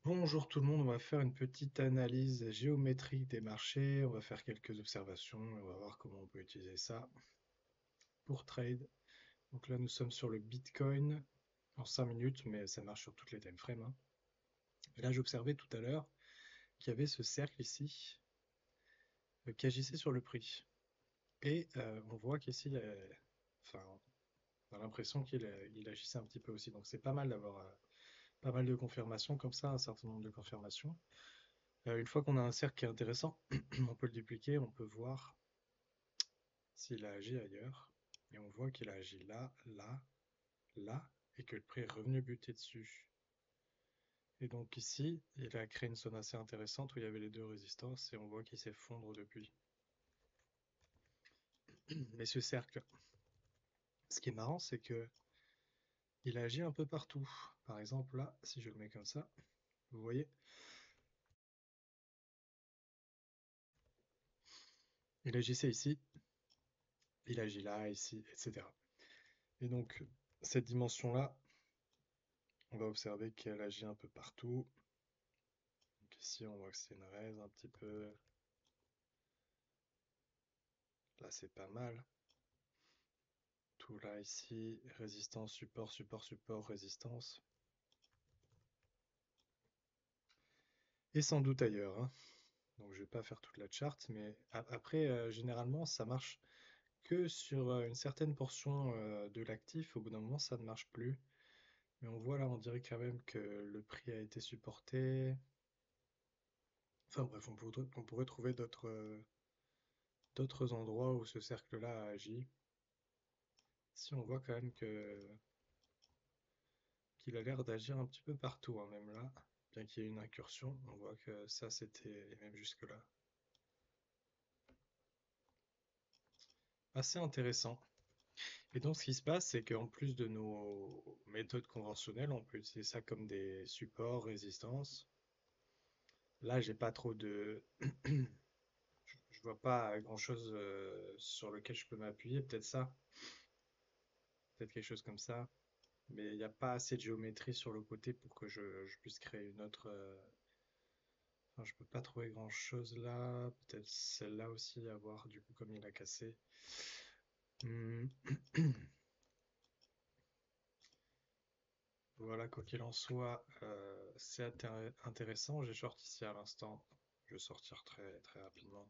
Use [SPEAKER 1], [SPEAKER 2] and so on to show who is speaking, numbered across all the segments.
[SPEAKER 1] Bonjour tout le monde, on va faire une petite analyse géométrique des marchés, on va faire quelques observations et on va voir comment on peut utiliser ça pour trade. Donc là nous sommes sur le Bitcoin en 5 minutes, mais ça marche sur toutes les time frames, hein. Et là j'observais tout à l'heure qu'il y avait ce cercle ici qui agissait sur le prix. Et on voit qu'ici, enfin, on a l'impression qu'il agissait un petit peu aussi. Donc c'est pas mal d'avoir pas mal de confirmations comme ça, un certain nombre de confirmations. Une fois qu'on a un cercle qui est intéressant, on peut le dupliquer, on peut voir s'il a agi ailleurs. Et on voit qu'il a agi là, là, là, et que le prix est revenu buter dessus. Et donc ici, il a créé une zone assez intéressante où il y avait les deux résistances et on voit qu'il s'effondre depuis. Mais ce cercle, ce qui est marrant, c'est que il agit un peu partout. Par exemple, là, si je le mets comme ça, vous voyez, il agissait ici, il agit là, ici, etc. Et donc, cette dimension-là, on va observer qu'elle agit un peu partout. Donc ici, on voit que c'est une raise un petit peu. Là, c'est pas mal. Tout là, ici, résistance, support, support, support, résistance. Et sans doute ailleurs, hein. Donc, je vais pas faire toute la charte, mais après, généralement, ça marche que sur une certaine portion de l'actif. Au bout d'un moment, ça ne marche plus. Mais on voit là, on dirait quand même que le prix a été supporté. Enfin bref, on pourrait trouver d'autres endroits où ce cercle-là a agi. Si on voit quand même qu'il a l'air d'agir un petit peu partout, hein, même là, bien qu'il y ait une incursion, on voit que ça c'était, et même jusque-là, assez intéressant. Et donc ce qui se passe, c'est qu'en plus de nos méthodes conventionnelles, on peut utiliser ça comme des supports, résistances. Là, j'ai pas trop de, je vois pas grand-chose sur lequel je peux m'appuyer. Peut-être ça, peut-être quelque chose comme ça. Mais il n'y a pas assez de géométrie sur le côté pour que je puisse créer une autre. Enfin, je peux pas trouver grand-chose là. Peut-être celle-là aussi à voir, du coup, comme il a cassé. Hmm. Voilà, quoi qu'il en soit, c'est intéressant. J'ai short ici à l'instant. Je vais sortir très, très rapidement.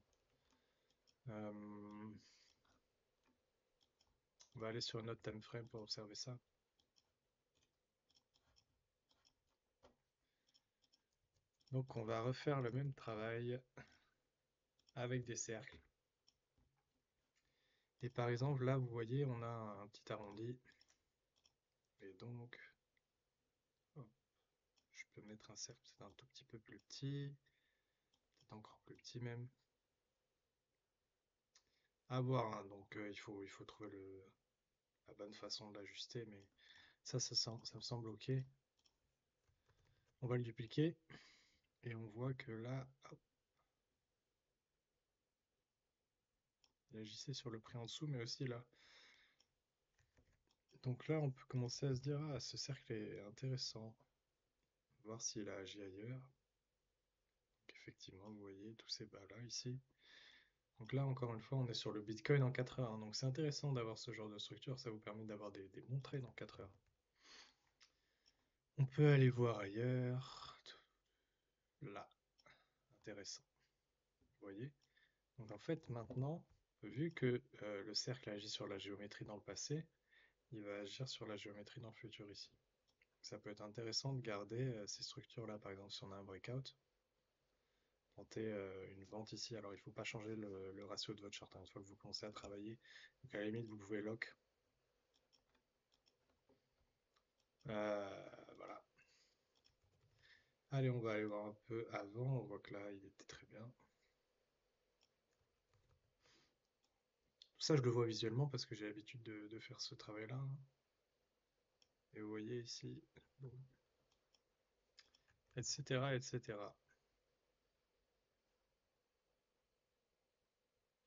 [SPEAKER 1] Euh, on va aller sur une autre time frame pour observer ça. Donc, on va refaire le même travail avec des cercles. Et par exemple, là, vous voyez, on a un petit arrondi. Et donc, hop, je peux mettre un cercle peut-être un tout petit peu plus petit, peut-être encore plus petit même. À voir, hein. Donc, il faut trouver la bonne façon de l'ajuster, mais ça me semble OK. On va le dupliquer et on voit que là, hop, il agissait sur le prix en dessous, mais aussi là. Donc là, on peut commencer à se dire, ah, ce cercle est intéressant. Voir s'il a agi ailleurs. Donc effectivement, vous voyez tous ces bas-là ici. Donc là, encore une fois, on est sur le Bitcoin en 4 heures, hein. Donc c'est intéressant d'avoir ce genre de structure, ça vous permet d'avoir des bons trades en 4 heures. On peut aller voir ailleurs. Là, intéressant. Vous voyez? Donc en fait, maintenant, vu que le cercle a agi sur la géométrie dans le passé, il va agir sur la géométrie dans le futur ici. Ça peut être intéressant de garder ces structures-là. Par exemple, si on a un breakout, tenter une vente ici. Alors, il ne faut pas changer le ratio de votre short, hein, une fois que vous commencez à travailler. Donc, à la limite, vous pouvez lock. Voilà. Allez, on va aller voir un peu avant. On voit que là, il était très bien. Tout ça, je le vois visuellement parce que j'ai l'habitude de faire ce travail-là, hein. Et vous voyez ici, bon, etc., etc.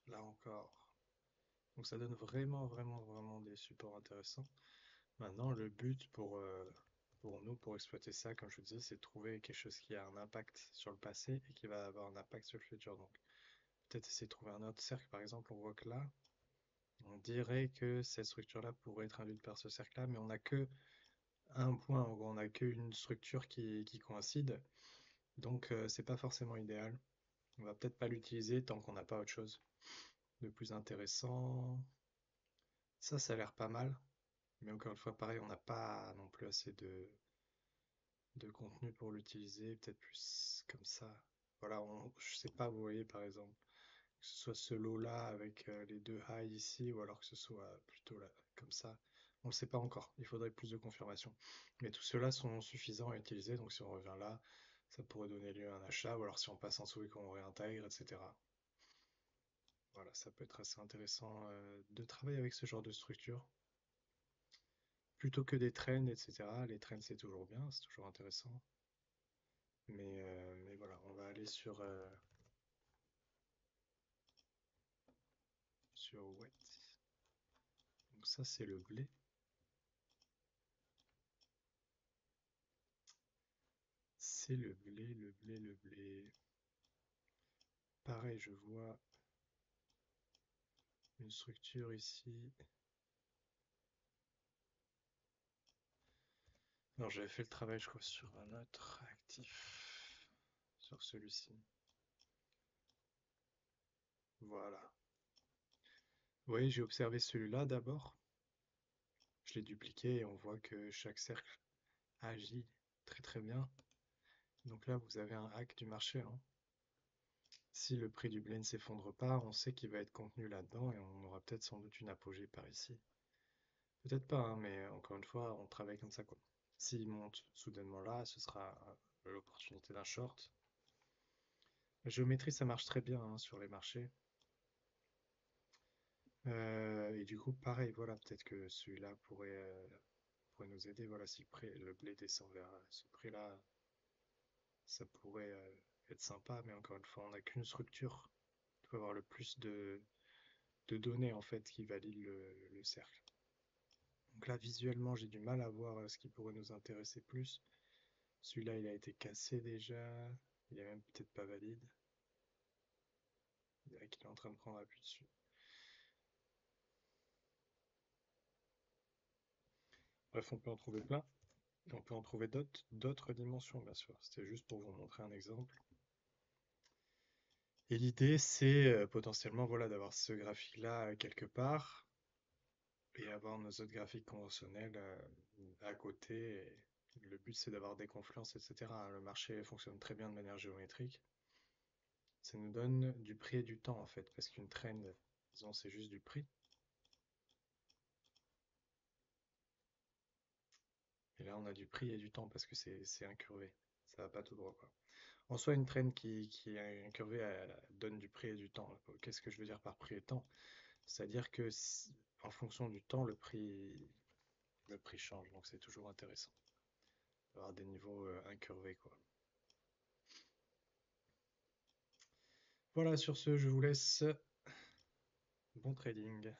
[SPEAKER 1] Là encore. Donc ça donne vraiment, vraiment, vraiment des supports intéressants. Maintenant, le but pour pour nous, pour exploiter ça, comme je vous disais, c'est de trouver quelque chose qui a un impact sur le passé et qui va avoir un impact sur le futur. Donc, peut-être essayer de trouver un autre cercle, par exemple, on voit que là, on dirait que cette structure-là pourrait être induite par ce cercle-là, mais on n'a que un point, en gros, on n'a qu'une structure qui coïncide, donc c'est pas forcément idéal. On va peut-être pas l'utiliser tant qu'on n'a pas autre chose de plus intéressant. Ça a l'air pas mal, mais encore une fois, pareil, on n'a pas non plus assez de contenu pour l'utiliser, peut-être plus comme ça. Voilà, je sais pas, vous voyez, par exemple, que ce soit ce lot-là avec les deux highs ici, ou alors que ce soit plutôt là, comme ça. On ne le sait pas encore, il faudrait plus de confirmation. Mais tous ceux-là sont suffisants à utiliser, donc si on revient là, ça pourrait donner lieu à un achat, ou alors si on passe en dessous et qu'on réintègre, etc. Voilà, ça peut être assez intéressant de travailler avec ce genre de structure, plutôt que des trends, etc. Les trends, c'est toujours bien, c'est toujours intéressant. Mais voilà, on va aller sur wet. Donc ça, c'est le blé. C'est le blé, le blé, le blé. Pareil, je vois une structure ici. Non, j'avais fait le travail, je crois, sur un autre actif. Sur celui-ci. Voilà. Vous voyez, j'ai observé celui-là d'abord. Je l'ai dupliqué et on voit que chaque cercle agit très très bien. Donc là, vous avez un hack du marché, hein. Si le prix du blé ne s'effondre pas, on sait qu'il va être contenu là-dedans et on aura peut-être sans doute une apogée par ici. Peut-être pas, hein, mais encore une fois, on travaille comme ça, quoi. S'il monte soudainement là, ce sera l'opportunité d'un short. La géométrie, ça marche très bien hein, sur les marchés. Et du coup, pareil, voilà, peut-être que celui-là pourrait nous aider. Voilà, si le blé descend vers ce prix-là, ça pourrait être sympa, mais encore une fois, on n'a qu'une structure. Il faut avoir le plus de données en fait qui valident le cercle. Donc là, visuellement, j'ai du mal à voir ce qui pourrait nous intéresser plus. Celui-là, il a été cassé déjà. Il est même peut-être pas valide. Il dirait qu'il est en train de prendre appui dessus. Bref, on peut en trouver plein. Et on peut en trouver d'autres dimensions, bien sûr. C'était juste pour vous montrer un exemple. Et l'idée, c'est potentiellement voilà, d'avoir ce graphique-là quelque part et avoir nos autres graphiques conventionnels à côté. Et le but, c'est d'avoir des confluences, etc. Le marché fonctionne très bien de manière géométrique. Ça nous donne du prix et du temps, en fait, parce qu'une trend, disons, c'est juste du prix. Et là, on a du prix et du temps parce que c'est incurvé. Ça va pas tout droit, quoi. En soi, une trend qui est incurvée, elle donne du prix et du temps. Qu'est-ce que je veux dire par prix et temps? C'est-à-dire que en fonction du temps, le prix change. Donc c'est toujours intéressant d'avoir des niveaux incurvés, quoi. Voilà, sur ce, je vous laisse. Bon trading.